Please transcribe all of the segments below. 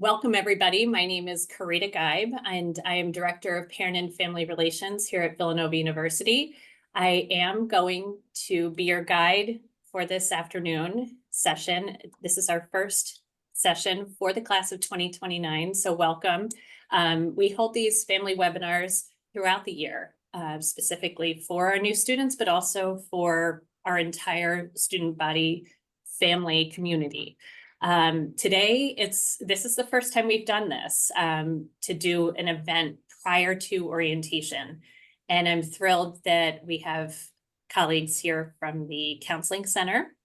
Welcome, everybody. My name is Carita Geib, and I am Director of Parent and Family Relations here at Villanova University. I am going to be your guide for this afternoon session. This is our first session for the class of 2029, so welcome. We hold these family webinars throughout the year, specifically for our new students, but also for our entire student body family community. Today, this is the first time we've done this, to do an event prior to orientation. And I'm thrilled that we have colleagues here from the Counseling Center,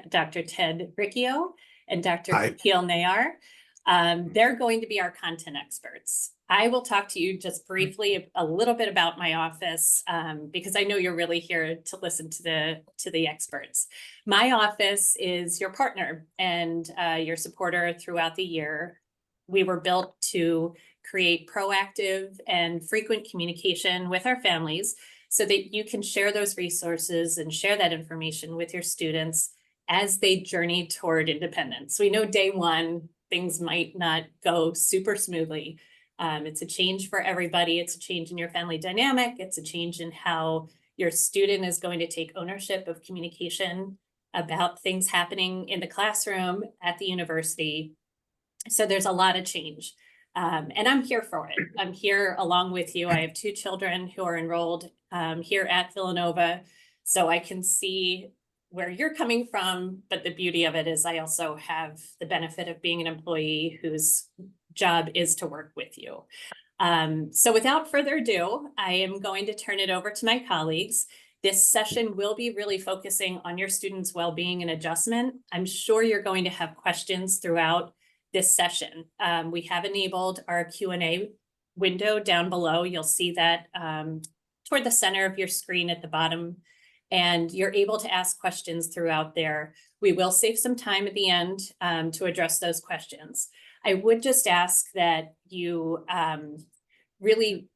Dr. Ted Riccio and Dr. Kapil Nayar. They're going to be our content experts. I will talk to you just briefly a little bit about my office, because I know you're really here to listen to the experts. My office is your partner and your supporter throughout the year. We were built to create proactive and frequent communication with our families so that you can share those resources and share that information with your students as they journey toward independence. We know day one, things might not go super smoothly. It's a change for everybody. It's a change in your family dynamic. It's a change in how your student is going to take ownership of communication about things happening in the classroom, at the university. So there's a lot of change. And I'm here for it. I'm here along with you. I have two children who are enrolled here at Villanova, so I can see where you're coming from, but the beauty of it is I also have the benefit of being an employee whose job is to work with you. So without further ado, I am going to turn it over to my colleagues. This session will be really focusing on your students' well-being and adjustment. I'm sure you're going to have questions throughout this session. We have enabled our Q&A window down below. You'll see that toward the center of your screen at the bottom, and you're able to ask questions throughout there. We will save some time at the end to address those questions. I would just ask that you really,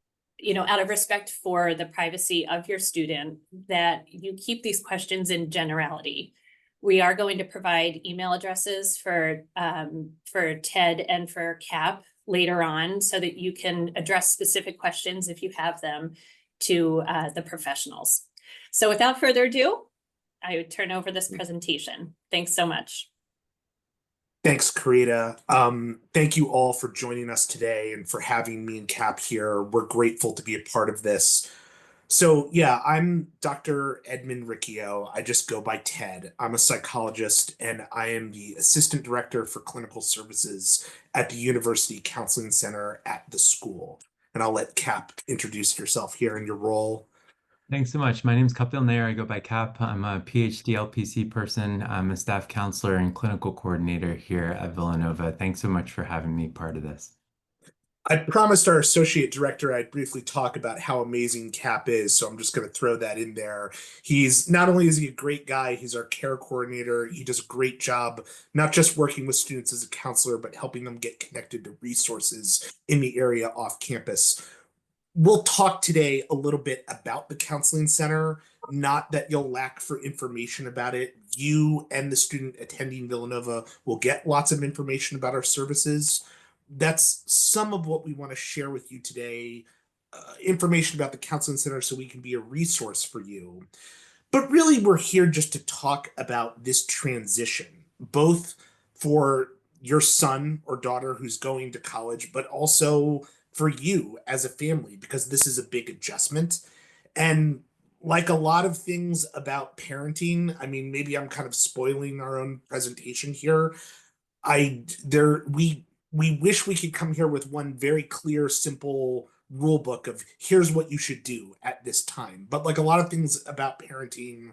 out of respect for the privacy of your student, that you keep these questions in generality. We are going to provide email addresses for Ted and for Cap later on so that you can address specific questions if you have them to the professionals. So without further ado, I would turn over this presentation. Thanks so much. Thanks, Carita. Thank you all for joining us today and for having me and Cap here. We're grateful to be a part of this. So yeah, I'm Dr. Edmund Riccio. I just go by Ted. I'm a psychologist and I am the Assistant Director for Clinical Services at the University Counseling Center at the school. And I'll let Cap introduce yourself here and your role. Thanks so much. My name is Kapil Nayar. I go by Cap. I'm a PhD LPC person. I'm a staff counselor and clinical coordinator here at Villanova. Thanks so much for having me part of this. I promised our associate director I'd briefly talk about how amazing Cap is, so I'm just going to throw that in there. He's not only is he a great guy, he's our care coordinator. He does a great job, not just working with students as a counselor, but helping them get connected to resources in the area off campus. We'll talk today a little bit about the Counseling Center, not that you'll lack for information about it. You and the student attending Villanova will get lots of information about our services. That's some of what we want to share with you today, information about the Counseling Center so we can be a resource for you. But really, we're here just to talk about this transition, both for your son or daughter who's going to college, but also for you as a family, because this is a big adjustment. And like a lot of things about parenting, I mean, maybe I'm kind of spoiling our own presentation here. We wish we could come here with one very clear, simple rule book of here's what you should do at this time. But like a lot of things about parenting,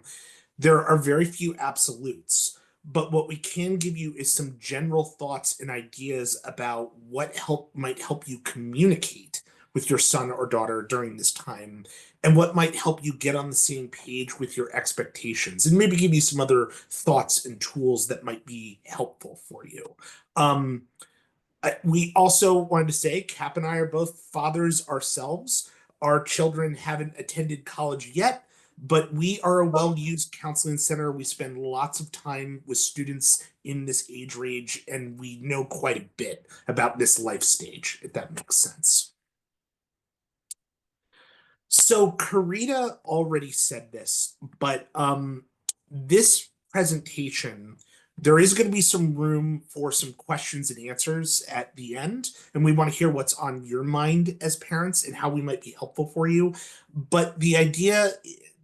there are very few absolutes. But what we can give you is some general thoughts and ideas about what might help you communicate with your son or daughter during this time, and what might help you get on the same page with your expectations, and maybe give you some other thoughts and tools that might be helpful for you. We also wanted to say, Cap and I are both fathers ourselves. Our children haven't attended college yet, but we are a well-used counseling center. We spend lots of time with students in this age range, and we know quite a bit about this life stage, if that makes sense. So Carita already said this, but this presentation, there is going to be some room for some questions and answers at the end, and we want to hear what's on your mind as parents and how we might be helpful for you. But the idea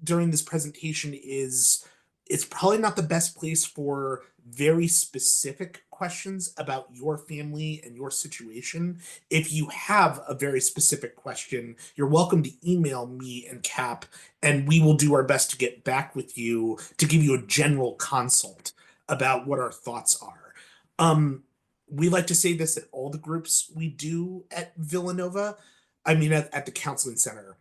during this presentation is it's probably not the best place for very specific questions about your family and your situation. If you have a very specific question, you're welcome to email me and Cap, and we will do our best to get back with you to give you a general consult about what our thoughts are. We like to say this at all the groups we do at Villanova. I mean, at the counseling center.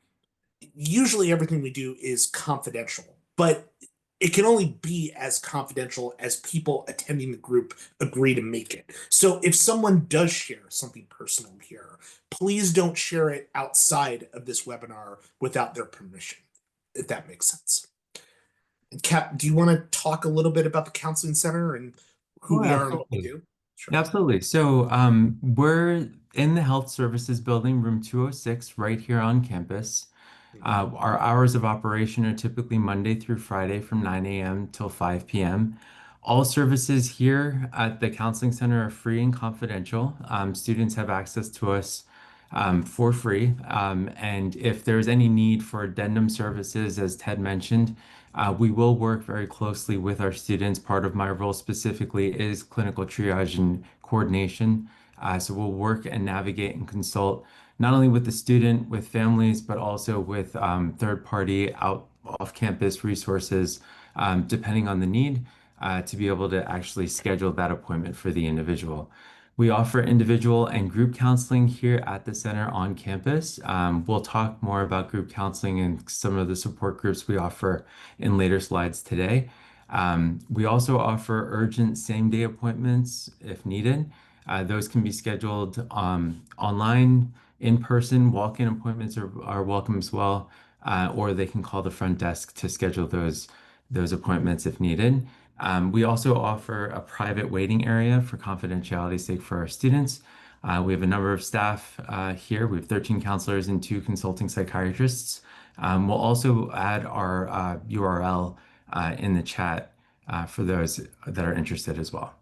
Usually everything we do is confidential, but it can only be as confidential as people attending the group agree to make it. So if someone does share something personal here, please don't share it outside of this webinar without their permission, if that makes sense. And Cap, do you want to talk a little bit about the counseling center and who we are and what we do? Sure. Absolutely. So we're in the Health Services Building, room 206, right here on campus. Our hours of operation are typically Monday through Friday from 9 a.m. till 5 p.m. All services here at the counseling center are free and confidential. Students have access to us for free. And if there's any need for addendum services, as Ted mentioned, we will work very closely with our students. Part of my role specifically is clinical triage and coordination. So we'll work and navigate and consult not only with the student, with families, but also with third-party off-campus resources, depending on the need, to be able to actually schedule that appointment for the individual. We offer individual and group counseling here at the center on campus. We'll talk more about group counseling and some of the support groups we offer in later slides today. We also offer urgent same-day appointments if needed. Those can be scheduled online, in person. Walk-in appointments are welcome as well, or they can call the front desk to schedule those appointments if needed. We also offer a private waiting area for confidentiality's sake for our students. We have a number of staff here. We have 13 counselors and 2 consulting psychiatrists. We'll also add our URL in the chat for those that are interested as well.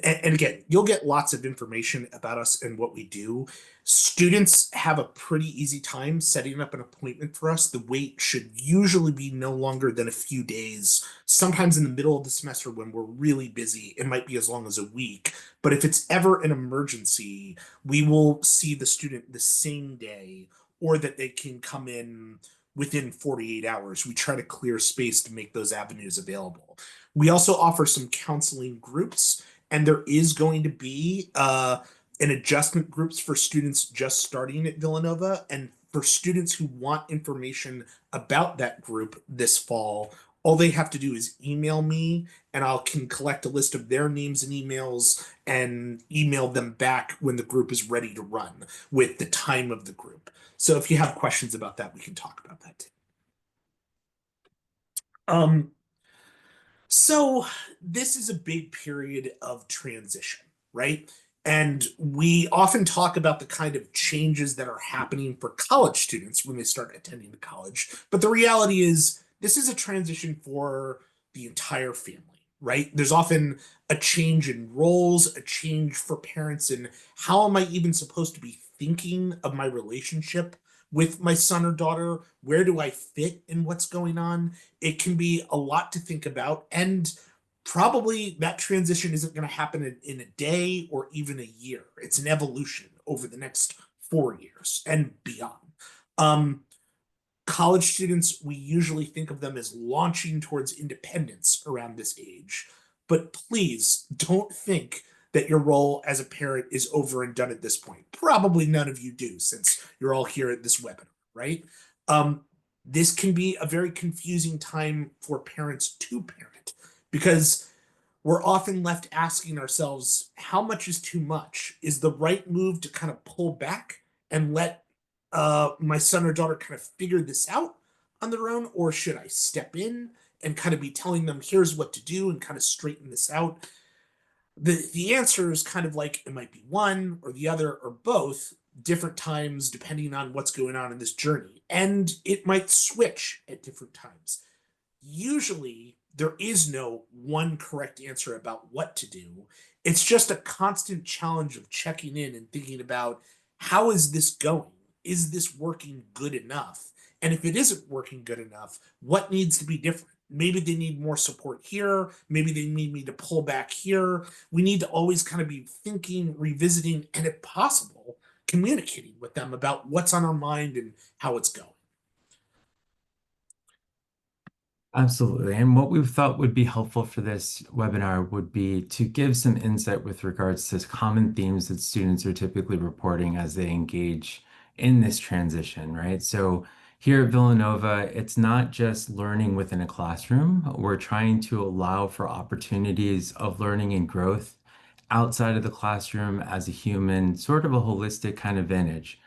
And again, you'll get lots of information about us and what we do. Students have a pretty easy time setting up an appointment for us. The wait should usually be no longer than a few days. Sometimes in the middle of the semester when we're really busy, it might be as long as a week. But if it's ever an emergency, we will see the student the same day, or that they can come in within 48 hours. We try to clear space to make those avenues available. We also offer some counseling groups. And there is going to be an adjustment groups for students just starting at Villanova. And for students who want information about that group this fall, all they have to do is email me, and I can collect a list of their names and emails and email them back when the group is ready to run with the time of the group. So if you have questions about that, we can talk about that too. So this is a big period of transition, right? And we often talk about the kind of changes that are happening for college students when they start attending the college. But the reality is this is a transition for the entire family, right? There's often a change in roles, a change for parents in how am I even supposed to be thinking of my relationship with my son or daughter? Where do I fit in what's going on? It can be a lot to think about, and probably that transition isn't going to happen in a day or even a year. It's an evolution over the next 4 years and beyond. College students, we usually think of them as launching towards independence around this age, but please don't think that your role as a parent is over and done at this point. Probably none of you do, since you're all here at this webinar, right? This can be a very confusing time for parents to parent, because we're often left asking ourselves, how much is too much? Is the right move to kind of pull back and let my son or daughter kind of figure this out? on their own, or should I step in and kind of be telling them, here's what to do and kind of straighten this out? The answer is kind of like it might be one or the other or both, different times depending on what's going on in this journey. And it might switch at different times. Usually there is no one correct answer about what to do. It's just a constant challenge of checking in and thinking about, how is this going? Is this working good enough? And if it isn't working good enough, what needs to be different? Maybe they need more support here. Maybe they need me to pull back here. We need to always kind of be thinking, revisiting, and if possible, communicating with them about what's on our mind and how it's going. Absolutely. And what we thought would be helpful for this webinar would be to give some insight with regards to common themes that students are typically reporting as they engage in this transition, right? So here at Villanova, it's not just learning within a classroom. We're trying to allow for opportunities of learning and growth outside of the classroom as a human, sort of a holistic kind of vantage.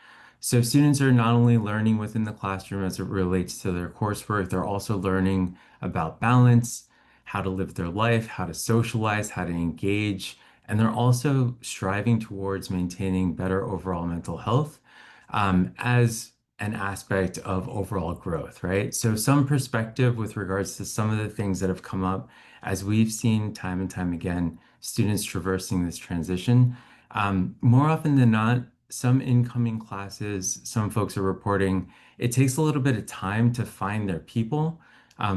So students are not only learning within the classroom as it relates to their coursework, they're also learning about balance, how to live their life, how to socialize, how to engage, and they're also striving towards maintaining better overall mental health as an aspect of overall growth, right? So some perspective with regards to some of the things that have come up as we've seen time and time again, students traversing this transition. More often than not, some incoming classes, some folks are reporting it takes a little bit of time to find their people,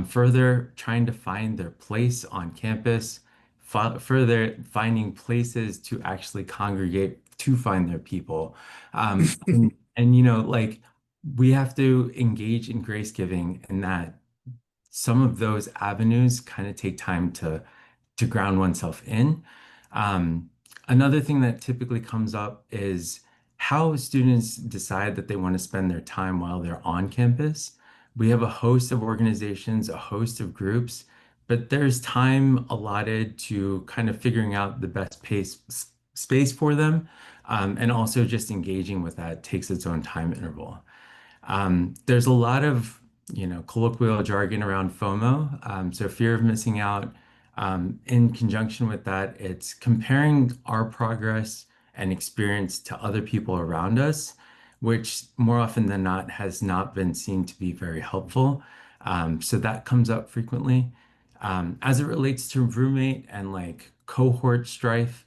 further trying to find their place on campus, further finding places to actually congregate to find their people. And like we have to engage in grace giving, and that some of those avenues kind of take time to ground oneself in. Um, Another thing that typically comes up is how students decide that they want to spend their time while they're on campus. We have a host of organizations, a host of groups, but there's time allotted to kind of figuring out the best space for them. And also just engaging with that takes its own time interval. There's a lot of, colloquial jargon around FOMO, so fear of missing out. In conjunction with that, it's comparing our progress and experience to other people around us, which more often than not has not been seen to be very helpful. So that comes up frequently. As it relates to roommate and like cohort strife,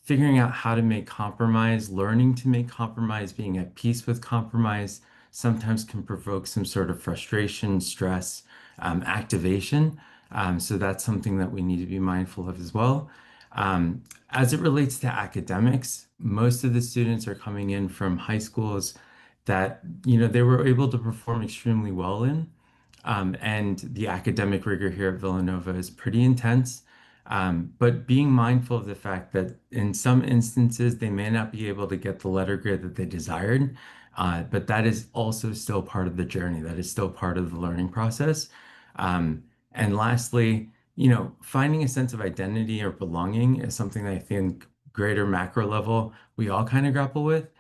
figuring out how to make compromise, learning to make compromise, being at peace with compromise sometimes can provoke some sort of frustration, stress, activation. So that's something that we need to be mindful of as well. As it relates to academics, most of the students are coming in from high schools that, they were able to perform extremely well in. And the academic rigor here at Villanova is pretty intense. But being mindful of the fact that in some instances, they may not be able to get the letter grade that they desired, but that is also still part of the journey. That is still part of the learning process. And lastly, finding a sense of identity or belonging is something that I think greater macro level we all kind of grapple with.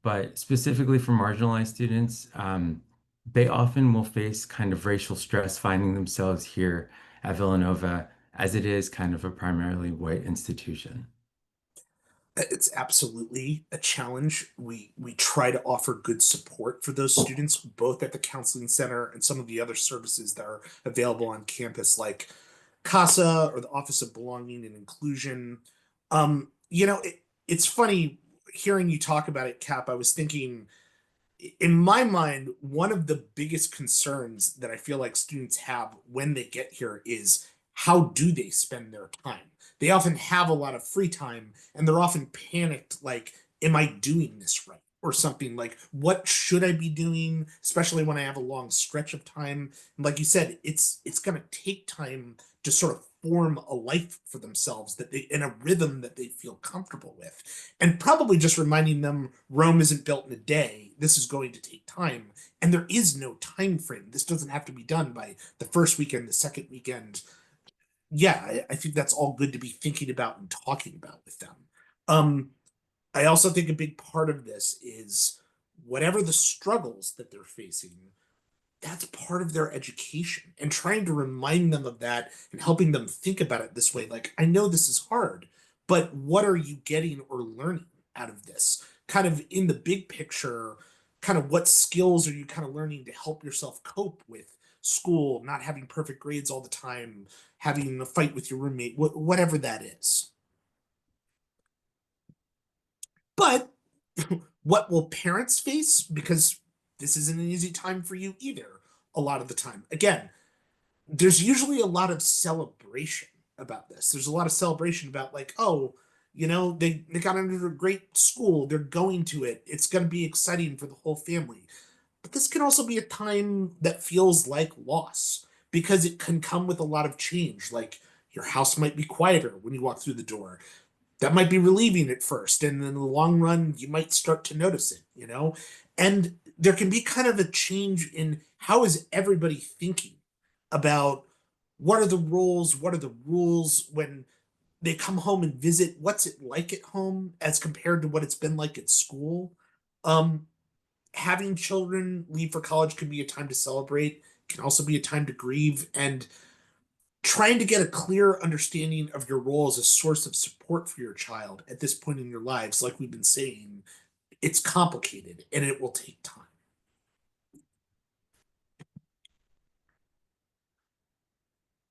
But specifically for marginalized students, they often will face kind of racial stress finding themselves here at Villanova, as it is kind of a primarily white institution. It's absolutely a challenge. We try to offer good support for those students, both at the counseling center and some of the other services that are available on campus, like CASA or the Office of Belonging and Inclusion. It's funny hearing you talk about it, Cap. I was thinking, in my mind, one of the biggest concerns that I feel like students have when they get here is, how do they spend their time? They often have a lot of free time and they're often panicked, like, am I doing this right? Or something like, what should I be doing? Especially when I have a long stretch of time. And like you said, it's gonna take time to sort of form a life for themselves that they in a rhythm that they feel comfortable with. And probably just reminding them Rome isn't built in a day. This is going to take time. And there is no time frame. This doesn't have to be done by the first weekend, the second weekend. Yeah, I think that's all good to be thinking about and talking about with them. Um, I also think a big part of this is, whatever the struggles that they're facing, that's part of their education, and trying to remind them of that and helping them think about it this way. Like, I know this is hard, but what are you getting or learning out of this? Kind of in the big picture, kind of what skills are you kind of learning to help yourself cope with school, not having perfect grades all the time, having a fight with your roommate, whatever that is. But what will parents face? Because this isn't an easy time for you either, a lot of the time. Again, there's usually a lot of celebration about this. There's a lot of celebration about, like, oh, they got into a great school, they're going to it. It's going to be exciting for the whole family. But this can also be a time that feels like loss because it can come with a lot of change. Like, your house might be quieter when you walk through the door. That might be relieving at first, and in the long run you might start to notice it. And there can be kind of a change in how is everybody thinking about what are the roles, what are the rules when they come home and visit, what's it like at home as compared to what it's been like at school. um Having children leave for college can be a time to celebrate, can also be a time to grieve, and trying to get a clear understanding of your role as a source of support for your child at this point in your lives, like we've been saying, it's complicated and it will take time.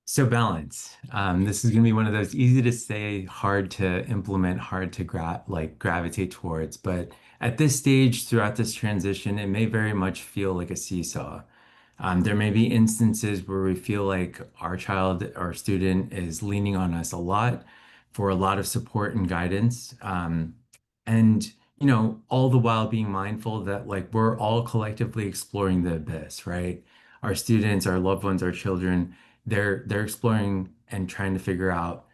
So balance. This is going to be one of those easy to say, hard to implement, hard to gravitate towards. But at this stage, throughout this transition, it may very much feel like a seesaw. There may be instances where we feel like our child or student is leaning on us a lot for a lot of support and guidance. And all the while being mindful that like we're all collectively exploring the abyss, right? Our students, our loved ones, our children, they're exploring and trying to figure out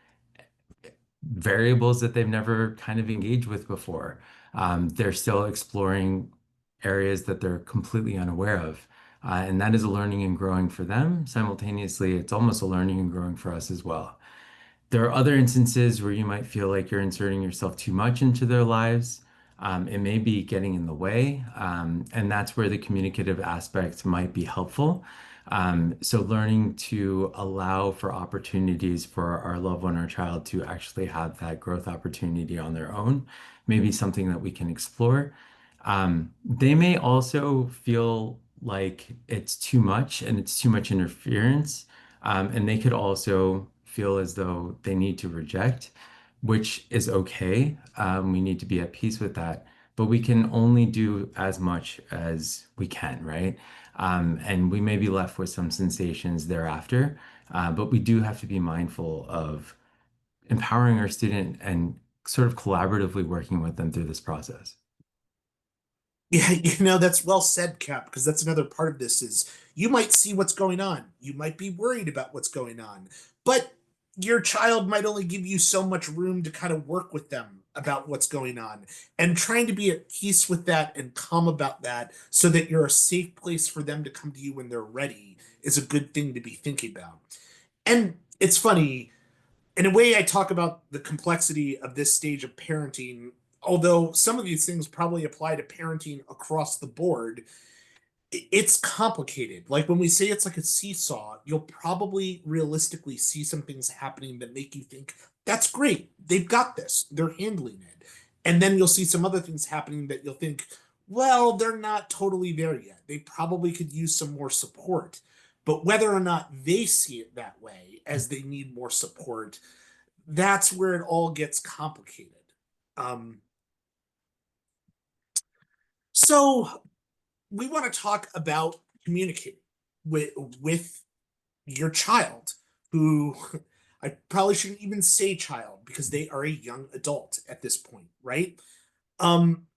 variables that they've never kind of engaged with before. They're still exploring areas that they're completely unaware of. And that is a learning and growing for them. Simultaneously, it's almost a learning and growing for us as well. There are other instances where you might feel like you're inserting yourself too much into their lives. It may be getting in the way, and that's where the communicative aspect might be helpful. So learning to allow for opportunities for our loved one or child to actually have that growth opportunity on their own may be something that we can explore. They may also feel like it's too much and it's too much interference. And they could also feel as though they need to reject, which is okay. We need to be at peace with that, but we can only do as much as we can, right? And we may be left with some sensations thereafter, but we do have to be mindful of empowering our student and sort of collaboratively working with them through this process. Yeah, that's well said, Cap, because that's another part of this is you might see what's going on. You might be worried about what's going on, but your child might only give you so much room to kind of work with them about what's going on, and trying to be at peace with that and calm about that so that you're a safe place for them to come to you when they're ready is a good thing to be thinking about. And it's funny, in a way, I talk about the complexity of this stage of parenting, although some of these things probably apply to parenting across the board. It's complicated. Like when we say it's like a seesaw, you'll probably realistically see some things happening that make you think, that's great. They've got this. They're handling it. And then you'll see some other things happening that you'll think, well, they're not totally there yet. They probably could use some more support. But whether or not they see it that way, as they need more support, that's where it all gets complicated. Um, so we want to talk about communicating with your child, who I probably shouldn't even say child because they are a young adult at this point, right? Um,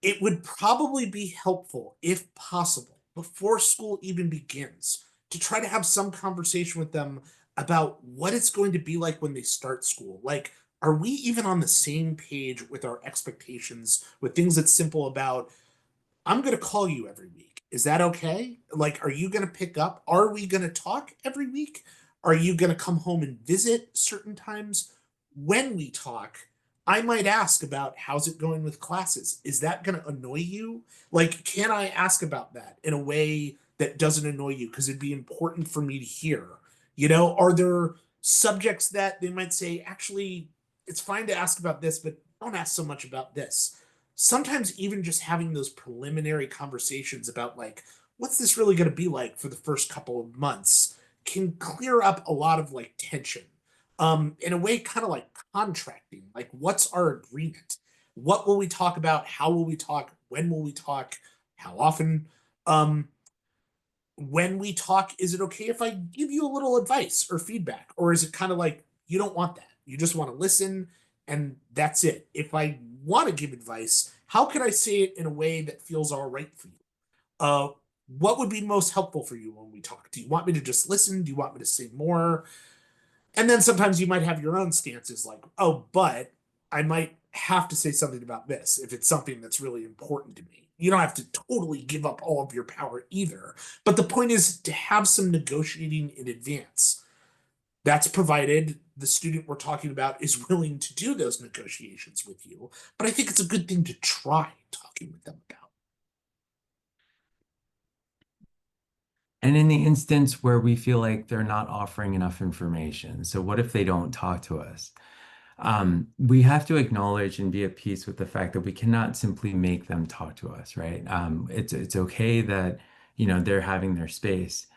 it would probably be helpful, if possible, before school even begins, to try to have some conversation with them about what it's going to be like when they start school. Like, are we even on the same page with our expectations, with things that's simple about, I'm going to call you every week. Is that okay? Like, are you going to pick up? Are we going to talk every week? Are you going to come home and visit certain times? When we talk, I might ask about how's it going with classes. Is that going to annoy you? Like, can I ask about that in a way that doesn't annoy you? Because it'd be important for me to hear. You know, are there subjects that they might say, actually, it's fine to ask about this, but don't ask so much about this. Sometimes even just having those preliminary conversations about like, what's this really going to be like for the first couple of months can clear up a lot of like tension. In a way, kind of like contracting, like what's our agreement? What will we talk about? How will we talk? When will we talk? How often? Um, when we talk, is it okay if I give you a little advice or feedback? Or is it kind of like you don't want that? You just want to listen and that's it. If I want to give advice, how can I say it in a way that feels all right for you? Uh, what would be most helpful for you when we talk? Do you want me to just listen? Do you want me to say more? And then sometimes you might have your own stances like, oh, but I might have to say something about this if it's something that's really important to me. You don't have to totally give up all of your power either. But the point is to have some negotiating in advance. That's provided the student we're talking about is willing to do those negotiations with you. But I think it's a good thing to try talking with them about. And in the instance where we feel like they're not offering enough information, so what if they don't talk to us? We have to acknowledge and be at peace with the fact that we cannot simply make them talk to us, right? It's okay that, they're having their space,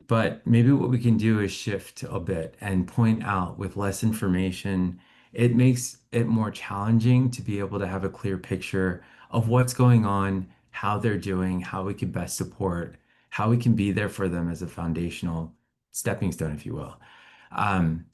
but maybe what we can do is shift a bit and point out with less information. It makes it more challenging to be able to have a clear picture of what's going on, how they're doing, how we can best support, how we can be there for them as a foundational stepping stone, if you will. Um,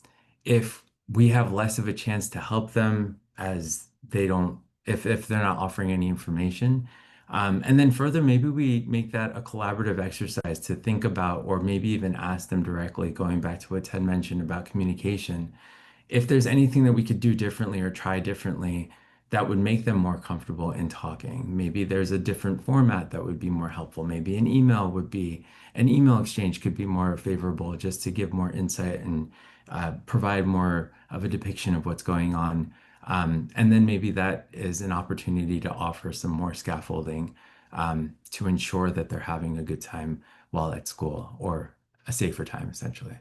if we have less of a chance to help them as they don't, if they're not offering any information. And then further, maybe we make that a collaborative exercise to think about, or maybe even ask them directly, going back to what Ted mentioned about communication, if there's anything that we could do differently or try differently that would make them more comfortable in talking. Maybe there's a different format that would be more helpful. Maybe an email exchange could be more favorable just to give more insight and provide more of a depiction of what's going on. And then maybe that is an opportunity to offer some more scaffolding to ensure that they're having a good time while at school, or a safer time, essentially.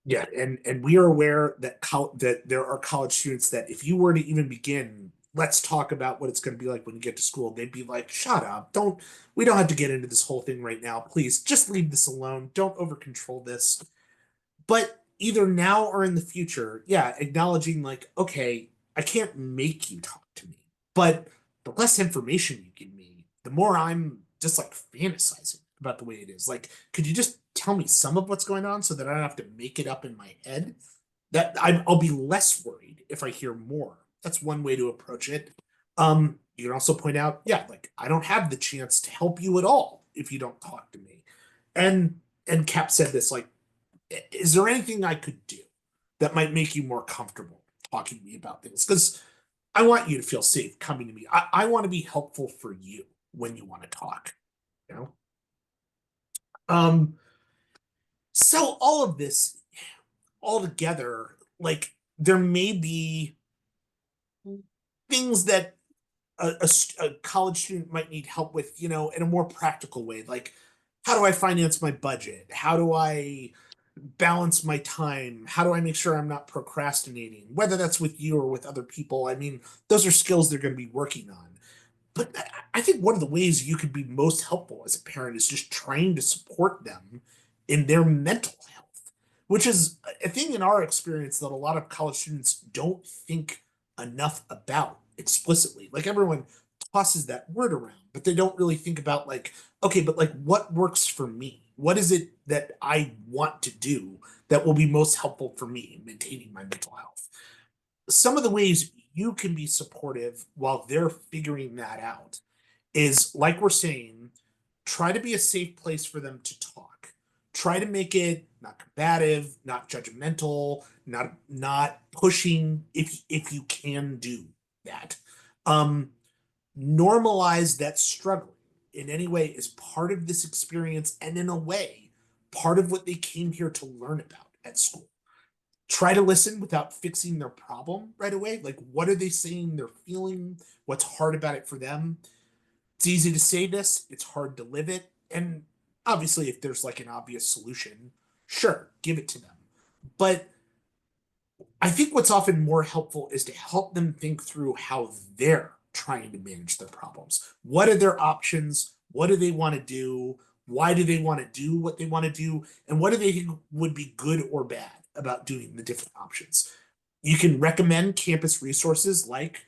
Yeah, and we are aware that that there are college students that if you were to even begin, let's talk about what it's going to be like when you get to school, they'd be like, "Shut up! We don't have to get into this whole thing right now. Please, just leave this alone. Don't over control this." But either now or in the future, yeah, acknowledging like, okay, I can't make you talk to me, but the less information you give me, the more I'm just like fantasizing about the way it is. Like, could you just tell me some of what's going on so that I don't have to make it up in my head? I'll be less worried if I hear more. That's one way to approach it. You can also point out, yeah, like I don't have the chance to help you at all if you don't talk to me. And Cap said this, like, is there anything I could do that might make you more comfortable talking to me about things? Because I want you to feel safe coming to me. I want to be helpful for you when you want to talk, you know? Um, so all of this all together, like there may be things that a college student might need help with, you know, in a more practical way. Like, how do I finance my budget? How do I balance my time? How do I make sure I'm not procrastinating? Whether that's with you or with other people, I mean, those are skills they're going to be working on. But I think one of the ways you could be most helpful as a parent is just trying to support them in their mental health, which is a thing in our experience that a lot of college students don't think enough about explicitly. Like everyone tosses that word around, but they don't really think about like, okay, but like what works for me? What is it that I want to do that will be most helpful for me in maintaining my mental health? Some of the ways you can be supportive while they're figuring that out is like we're saying, try to be a safe place for them to talk. Try to make it not combative, not judgmental, not pushing if you can do that. Um, Normalize that struggling in any way is part of this experience and in a way part of what they came here to learn about at school. Try to listen without fixing their problem right away. Like, what are they saying they're feeling? What's hard about it for them? It's easy to say this, it's hard to live it. And Obviously, if there's like an obvious solution, sure, give it to them. But I think what's often more helpful is to help them think through how they're trying to manage their problems. What are their options? What do they want to do? Why do they want to do what they want to do? And what do they think would be good or bad about doing the different options? You can recommend campus resources like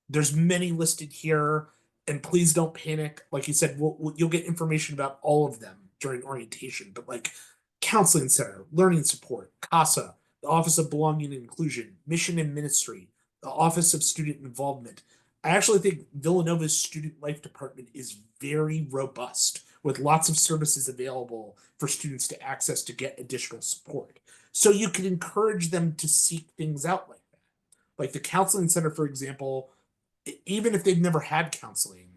there's many listed here, and please don't panic. Like you said, you'll get information about all of them during orientation, but like Counseling Center, Learning Support, CASA, the Office of Belonging and Inclusion, Mission and Ministry, the Office of Student Involvement. I actually think Villanova's Student Life Department is very robust with lots of services available for students to access to get additional support. So you can encourage them to seek things out like that. Like the Counseling Center, for example, even if they've never had counseling,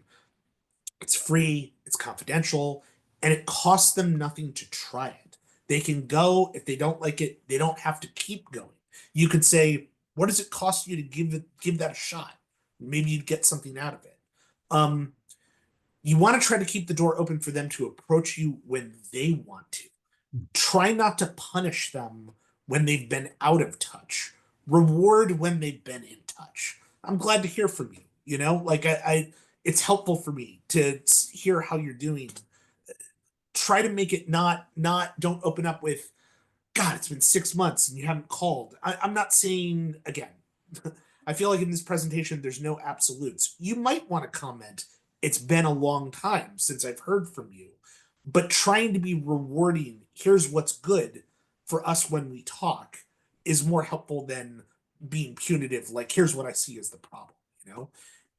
it's free, it's confidential, and it costs them nothing to try it. They can go. If they don't like it, they don't have to keep going. You could say, what does it cost you to give that a shot? Maybe you'd get something out of it. You want to try to keep the door open for them to approach you when they want to. Try not to punish them when they've been out of touch. Reward when they've been in touch. I'm glad to hear from you. You know, like it's helpful for me to hear how you're doing. Try to make it not don't open up with, God, it's been 6 months and you haven't called. I'm not saying, again, I feel like in this presentation, there's no absolutes. You might want to comment, it's been a long time since I've heard from you, but trying to be rewarding, here's what's good for us when we talk, is more helpful than being punitive, like, here's what I see as the problem, you know?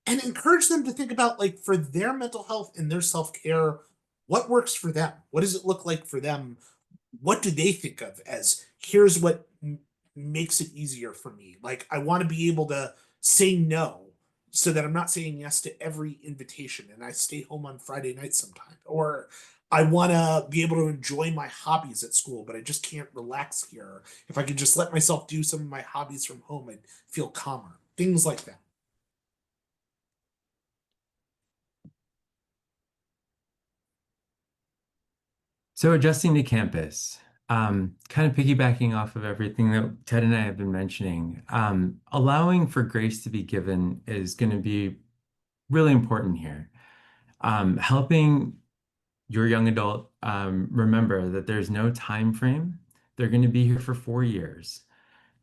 And encourage them to think about, like, for their mental health and their self-care, what works for them? What does it look like for them? What do they think of as, here's what makes it easier for me? Like, I want to be able to say no so that I'm not saying yes to every invitation and I stay home on Friday night sometime. Or I want to be able to enjoy my hobbies at school, but I just can't relax here. If I could just let myself do some of my hobbies from home, I'd feel calmer. Things like that. So adjusting to campus, kind of piggybacking off of everything that Ted and I have been mentioning, allowing for grace to be given is going to be really important here. Helping your young adult remember that there's no time frame. They're going to be here for 4 years.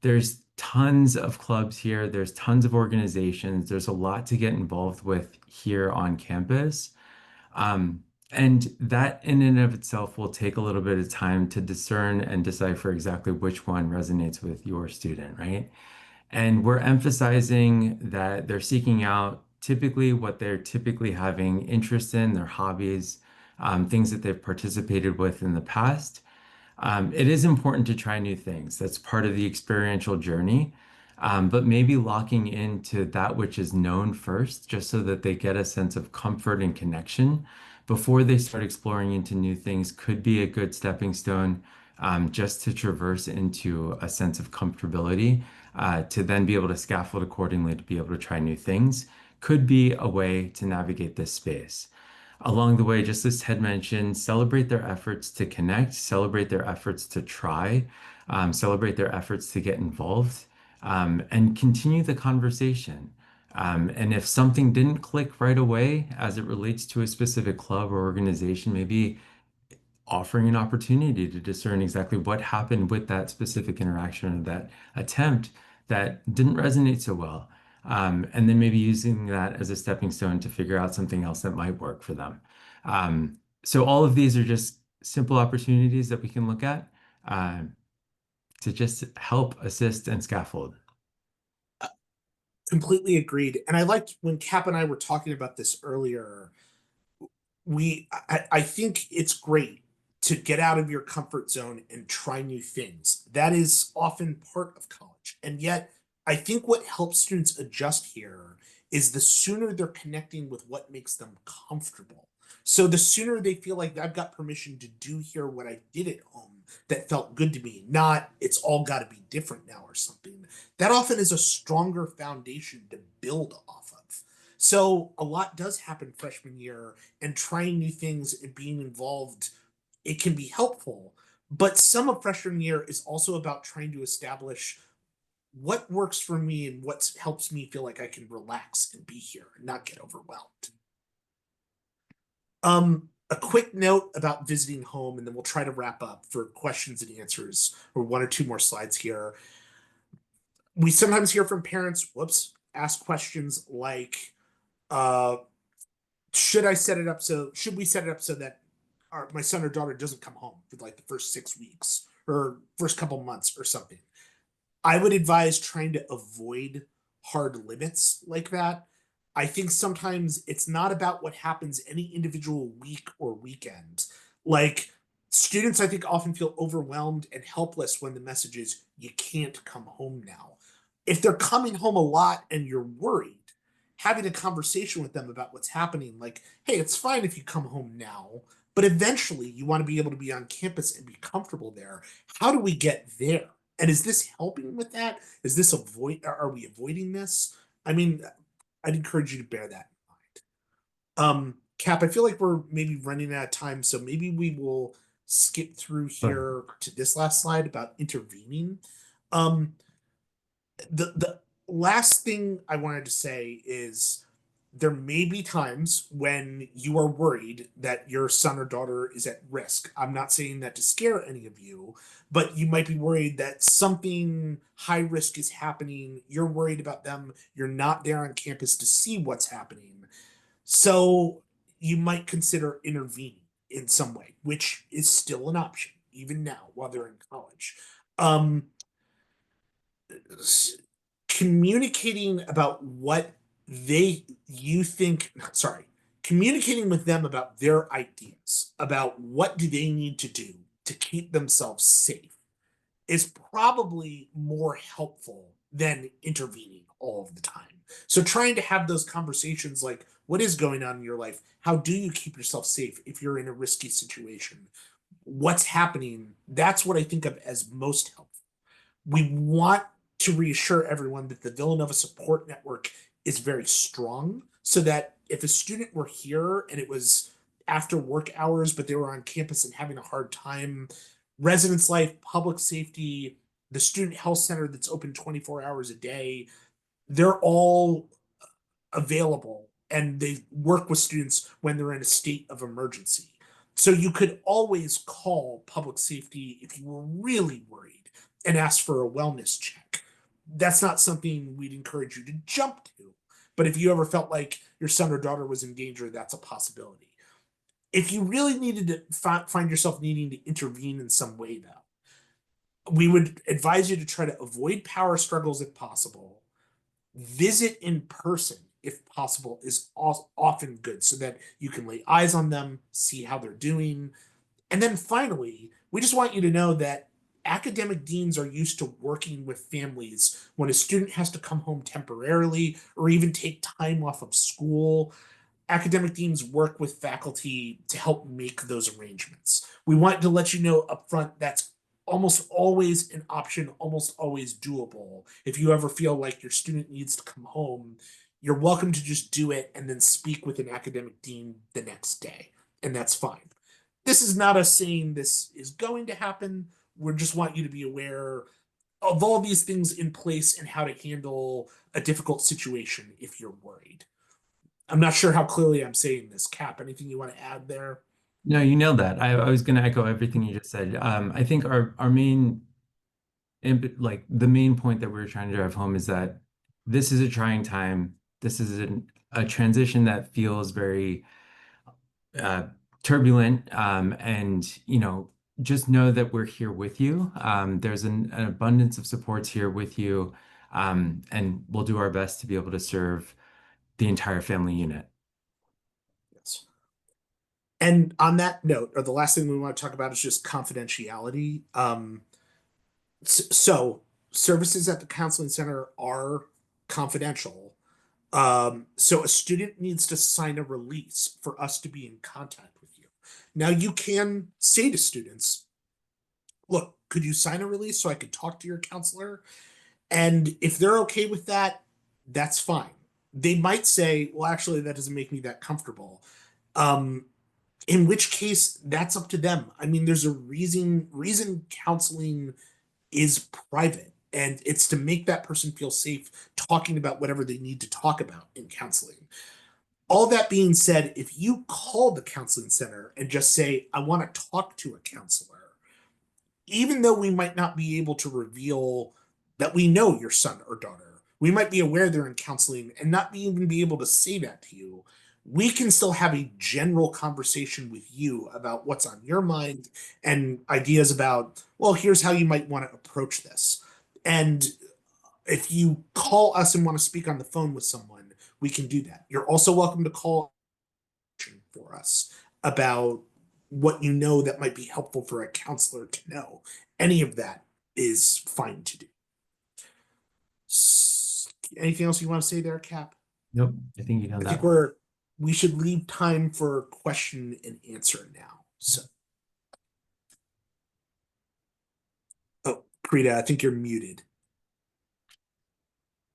There's tons of clubs here. There's tons of organizations. There's a lot to get involved with here on campus. And that in and of itself will take a little bit of time to discern and decipher exactly which one resonates with your student, right? And we're emphasizing that they're seeking out typically what they're typically having interest in, their hobbies, things that they've participated with in the past. It is important to try new things. That's part of the experiential journey. But maybe locking into that which is known first, just so that they get a sense of comfort and connection before they start exploring into new things, could be a good stepping stone, just to traverse into a sense of comfortability, to then be able to scaffold accordingly to be able to try new things, could be a way to navigate this space. Along the way, just as Ted mentioned, celebrate their efforts to connect, celebrate their efforts to try, celebrate their efforts to get involved, and continue the conversation. And if something didn't click right away as it relates to a specific club or organization, maybe offering an opportunity to discern exactly what happened with that specific interaction or that attempt that didn't resonate so well. And then maybe using that as a stepping stone to figure out something else that might work for them. So all of these are just simple opportunities that we can look at to just help assist and scaffold. Completely agreed. And I liked when Cap and I were talking about this earlier. I think it's great to get out of your comfort zone and try new things. That is often part of college. And yet, I think what helps students adjust here is the sooner they're connecting with what makes them comfortable. So the sooner they feel like I've got permission to do here what I did at home that felt good to me, not it's all got to be different now or something. That often is a stronger foundation to build off of. So a lot does happen freshman year, and trying new things and being involved it can be helpful. But some of freshman year is also about trying to establish what works for me and what helps me feel like I can relax and be here and not get overwhelmed. A quick note about visiting home, and then we'll try to wrap up for questions and answers, or one or two more slides here. We sometimes hear from parents, ask questions like, should we set it up so that my son or daughter doesn't come home for like the first 6 weeks or first couple months or something? I would advise trying to avoid hard limits like that. I think sometimes it's not about what happens any individual week or weekend. Like, students, I think, often feel overwhelmed and helpless when the message is, you can't come home now. If they're coming home a lot and you're worried, having a conversation with them about what's happening, like, hey, it's fine if you come home now, but eventually you want to be able to be on campus and be comfortable there. How do we get there? And is this helping with that? Are we avoiding this? I mean, I'd encourage you to bear that in mind. Cap, I feel like we're maybe running out of time, so maybe we will skip through here to this last slide about intervening. The last thing I wanted to say is there may be times when you are worried that your son or daughter is at risk. I'm not saying that to scare any of you, but you might be worried that something high risk is happening. You're worried about them. You're not there on campus to see what's happening. So you might consider intervening in some way, which is still an option, even now while they're in college. Communicating about what communicating with them about their ideas, about what do they need to do to keep themselves safe, is probably more helpful than intervening all of the time. So trying to have those conversations like, what is going on in your life? How do you keep yourself safe if you're in a risky situation? What's happening? That's what I think of as most helpful. We want to reassure everyone that the Villanova support network is very strong, so that if a student were here and it was after work hours, but they were on campus and having a hard time, residence life, public safety, the student health center that's open 24 hours a day, they're all available and they work with students when they're in a state of emergency. So you could always call public safety if you were really worried and ask for a wellness check. That's not something we'd encourage you to jump to. But if you ever felt like your son or daughter was in danger, that's a possibility. If you really needed to find yourself needing to intervene in some way, though, we would advise you to try to avoid power struggles if possible. Visit in person if possible is often good, so that you can lay eyes on them, see how they're doing. And then finally, we just want you to know that academic deans are used to working with families when a student has to come home temporarily or even take time off of school. Academic deans work with faculty to help make those arrangements. We want to let you know upfront that's almost always an option, almost always doable. If you ever feel like your student needs to come home, you're welcome to just do it and then speak with an academic dean the next day, and that's fine. This is not us saying this is going to happen. We just want you to be aware of all these things in place and how to handle a difficult situation if you're worried. I'm not sure how clearly I'm saying this. Cap, anything you want to add there? No, you nailed that. I was going to echo everything you just said. I think our main, like the main point that we're trying to drive home is that this is a trying time. This is a transition that feels very turbulent, and just know that we're here with you. There's an abundance of supports here with you, and we'll do our best to be able to serve the entire family unit. Yes. And on that note, or the last thing we want to talk about is just confidentiality. So services at the counseling center are confidential. So a student needs to sign a release for us to be in contact with you. Now you can say to students, look, could you sign a release so I could talk to your counselor? And if they're okay with that, that's fine. They might say, well, actually, that doesn't make me that comfortable. in which case that's up to them. I mean, there's a reason counseling is private, and it's to make that person feel safe talking about whatever they need to talk about in counseling. All that being said, if you call the counseling center and just say, I want to talk to a counselor, even though we might not be able to reveal that we know your son or daughter, we might be aware they're in counseling and not even be able to say that to you. We can still have a general conversation with you about what's on your mind and ideas about, well, here's how you might want to approach this. And if you call us and want to speak on the phone with someone, we can do that. You're also welcome to call for us about what you know that might be helpful for a counselor to know. Any of that is fine to do. Anything else you want to say there, Cap? Nope, I think you know I that. think we should leave time for question and answer now. So, oh, Carita, I think you're muted.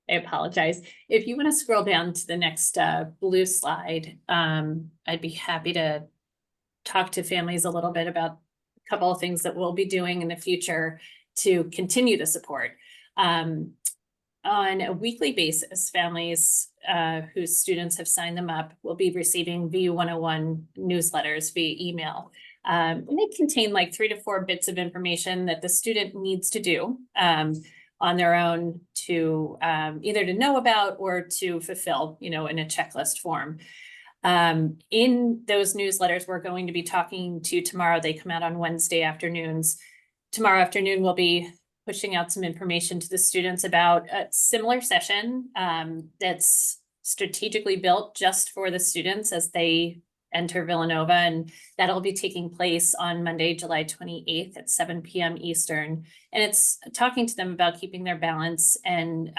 I apologize. If you want to scroll down to the next blue slide, I'd be happy to talk to families a little bit about a couple of things that we'll be doing in the future to continue the support. On a weekly basis, families whose students have signed them up will be receiving VU 101 newsletters via email. And they contain like 3 to 4 bits of information that the student needs to do on their own to either to know about or to fulfill, in a checklist form. In those newsletters, we're going to be talking to tomorrow. They come out on Wednesday afternoons. Tomorrow afternoon, we'll be pushing out some information to the students about a similar session that's strategically built just for the students as they enter Villanova, and that'll be taking place on Monday, July 28th at 7 p.m. Eastern. And it's talking to them about keeping their balance and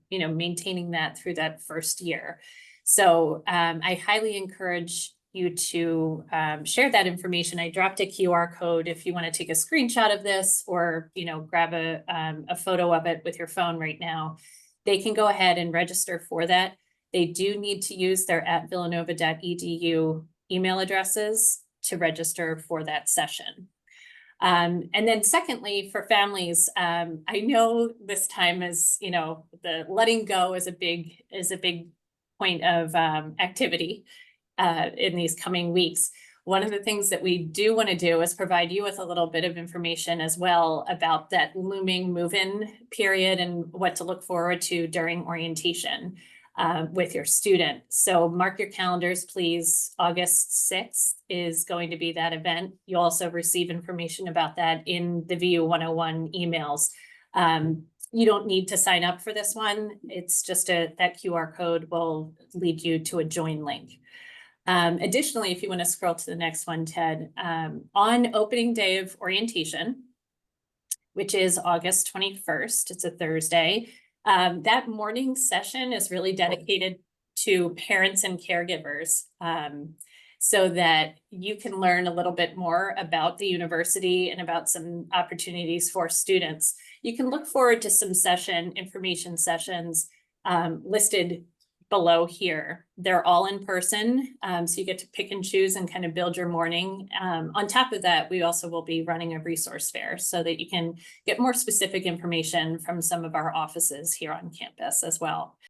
maintaining that through that first year. So I highly encourage you to share that information. I dropped a QR code if you want to take a screenshot of this or grab a photo of it with your phone right now. They can go ahead and register for that. They do need to use their @villanova.edu email addresses to register for that session. And then secondly, for families, I know this time is, the letting go is a big point of activity in these coming weeks. One of the things that we do want to do is provide you with a little bit of information as well about that looming move-in period and what to look forward to during orientation with your student. So mark your calendars, please. August 6th is going to be that event. You'll also receive information about that in the VU 101 emails. You don't need to sign up for this one. It's just that QR code will lead you to a join link. Additionally, if you want to scroll to the next one, Ted, on opening day of orientation, which is August 21st, it's a Thursday, that morning session is really dedicated to parents and caregivers so that you can learn a little bit more about the university and about some opportunities for students. You can look forward to some information sessions listed below here. They're all in person, so you get to pick and choose and kind of build your morning. On top of that, we also will be running a resource fair so that you can get more specific information from some of our offices here on campus as well.